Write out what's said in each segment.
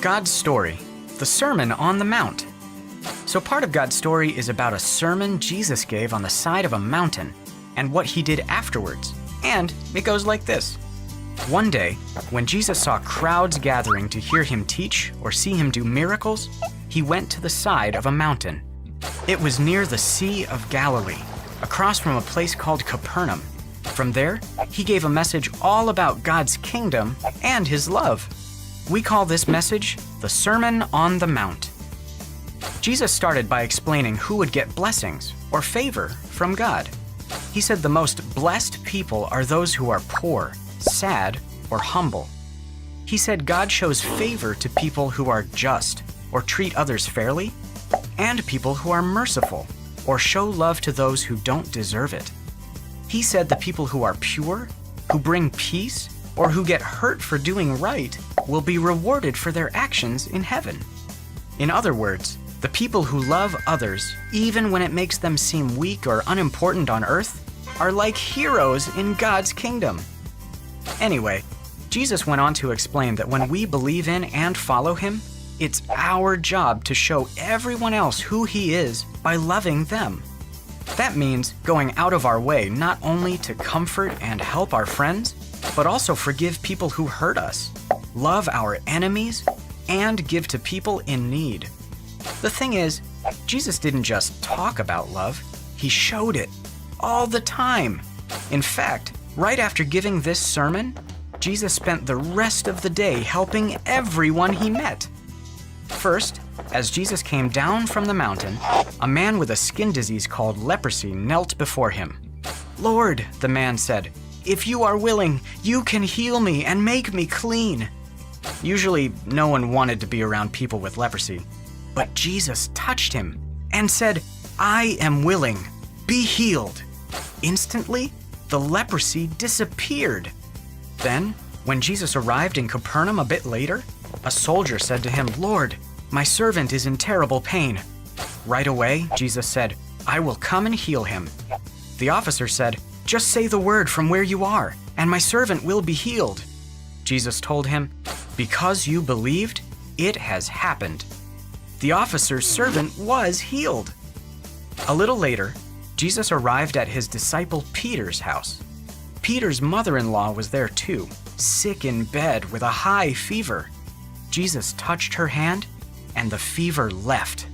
God's story, the Sermon on the Mount. So part of God's story is about a sermon Jesus gave on the side of a mountain and what he did afterwards. And it goes like this. One day, when Jesus saw crowds gathering to hear him teach or see him do miracles, he went to the side of a mountain. It was near the Sea of Galilee, across from a place called Capernaum. From there, he gave a message all about God's kingdom and his love. We call this message the Sermon on the Mount. Jesus started by explaining who would get blessings or favor from God. He said the most blessed people are those who are poor, sad, or humble. He said God shows favor to people who are just or treat others fairly, and people who are merciful or show love to those who don't deserve it. He said the people who are pure, who bring peace, or who get hurt for doing right will be rewarded for their actions in heaven. In other words, the people who love others, even when it makes them seem weak or unimportant on earth, are like heroes in God's kingdom. Anyway, Jesus went on to explain that when we believe in and follow him, it's our job to show everyone else who he is by loving them. That means going out of our way not only to comfort and help our friends, but also forgive people who hurt us, love our enemies, and give to people in need. The thing is, Jesus didn't just talk about love, he showed it all the time. In fact, right after giving this sermon, Jesus spent the rest of the day helping everyone he met. First, as Jesus came down from the mountain, a man with a skin disease called leprosy knelt before him. "Lord," the man said, "if you are willing, you can heal me and make me clean." Usually, no one wanted to be around people with leprosy, but Jesus touched him and said, "I am willing, be healed." Instantly, the leprosy disappeared. Then, when Jesus arrived in Capernaum a bit later, a soldier said to him, "Lord, my servant is in terrible pain." Right away, Jesus said, "I will come and heal him." The officer said, "Just say the word from where you are, and my servant will be healed." Jesus told him, "Because you believed, it has happened." The officer's servant was healed. A little later, Jesus arrived at his disciple Peter's house. Peter's mother-in-law was there too, sick in bed with a high fever. Jesus touched her hand, and the fever left.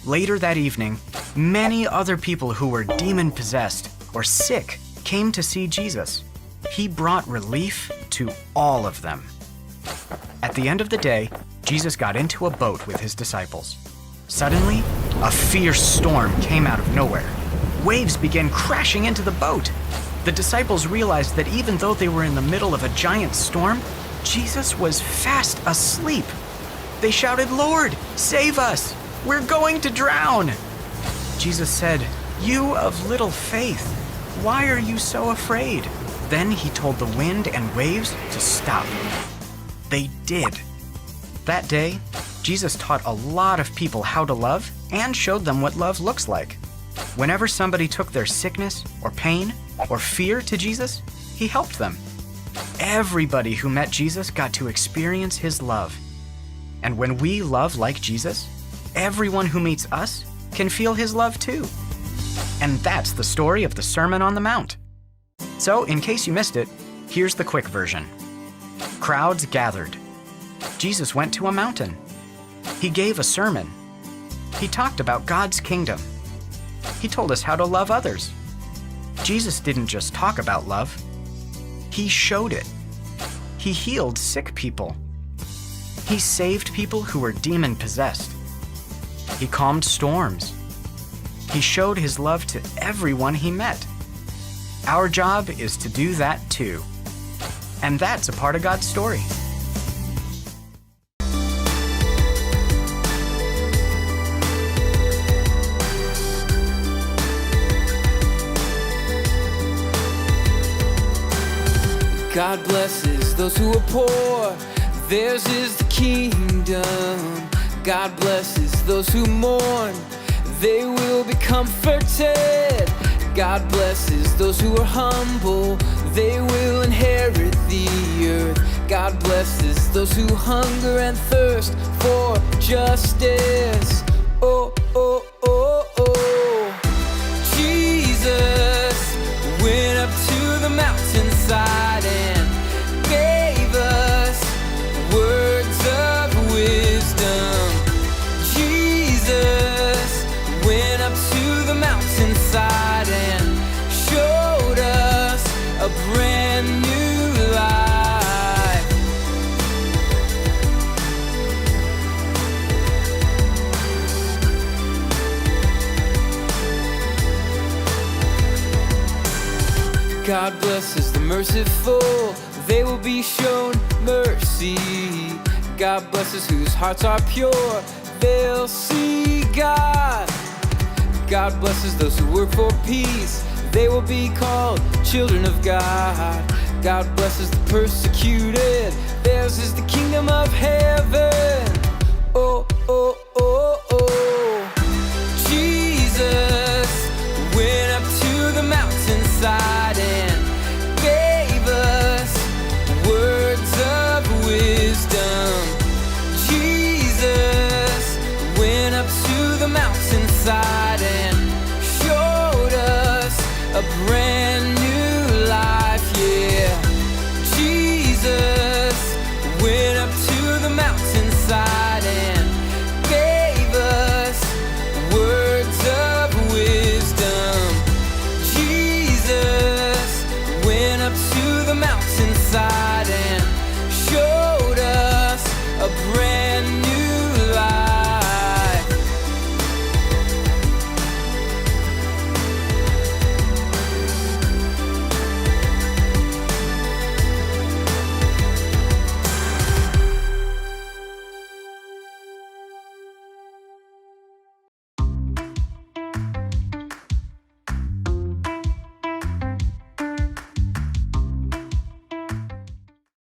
Later that evening, many other people who were demon-possessed or sick came to see Jesus. He brought relief to all of them. At the end of the day, Jesus got into a boat with his disciples. Suddenly, a fierce storm came out of nowhere. Waves began crashing into the boat. The disciples realized that even though they were in the middle of a giant storm, Jesus was fast asleep. They shouted, "Lord, save us! We're going to drown!" Jesus said, "You of little faith, why are you so afraid?" Then he told the wind and waves to stop. They did. That day, Jesus taught a lot of people how to love and showed them what love looks like. Whenever somebody took their sickness or pain or fear to Jesus, he helped them. Everybody who met Jesus got to experience his love. And when we love like Jesus, everyone who meets us can feel his love too. And that's the story of the Sermon on the Mount. So, in case you missed it, here's the quick version. Crowds gathered. Jesus went to a mountain. He gave a sermon. He talked about God's kingdom. He told us how to love others. Jesus didn't just talk about love. He showed it. He healed sick people. He saved people who were demon-possessed. He calmed storms. He showed his love to everyone he met. Our job is to do that too. And that's a part of God's story. God blesses those who are poor, theirs is the kingdom. God blesses those who mourn, they will be comforted. God blesses those who are humble, they will inherit the earth. God blesses those who hunger and thirst for justice. Oh, oh, oh, oh. Jesus went up to the mountainside and gave us words of wisdom. Jesus went up to the mountainside and showed us a brand new life. God blesses the merciful, they will be shown mercy. God blesses whose hearts are pure, they'll see God. God blesses those who work for peace, they will be called children of God. God blesses the persecuted, theirs is the kingdom of heaven. Oh, oh, oh, oh. Jesus went up to the mountainside and gave us words of wisdom. Jesus went up to the mountainside